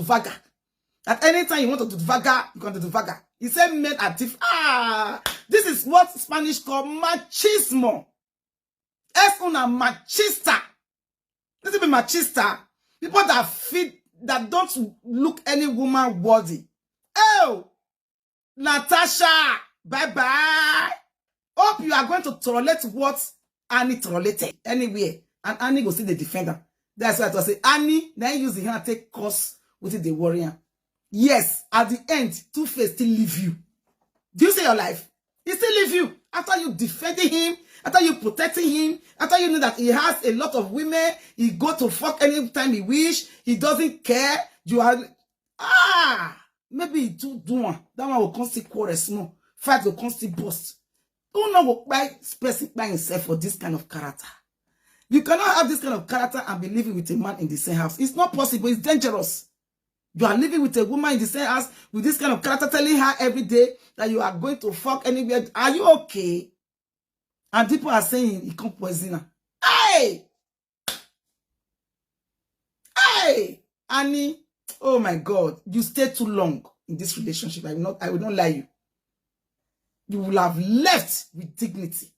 Vaga. At any time you want to do vaga, you can do vaga. He said men are different. This is what Spanish call machismo. Es una machista. This is machista. People that don't look any woman worthy. Oh, Natasha, bye-bye. Hope you are going to tolerate what Annie tolerated anywhere. And Annie will see the defender. That's why I was saying, Annie, then use the hand take course with the warrior. Yes, at the end, 2Face still leave you. Do you see your life? He still leave you. After you defending him, after you protecting him, after you know that he has a lot of women, he go to fuck anytime he wish, he doesn't care. You are, maybe he do one. That one will constantly quarrel small. Fight will constantly bust. Who know what by specify himself for this kind of character? You cannot have this kind of character and be living with a man in the same house. It's not possible. It's dangerous. You are living with a woman in the same house with this kind of character, telling her every day that you are going to fuck anywhere. Are you okay? And people are saying he can't poison her. Hey! Hey! Annie, oh my God, you stayed too long in this relationship. I will not lie you. You will have left with dignity.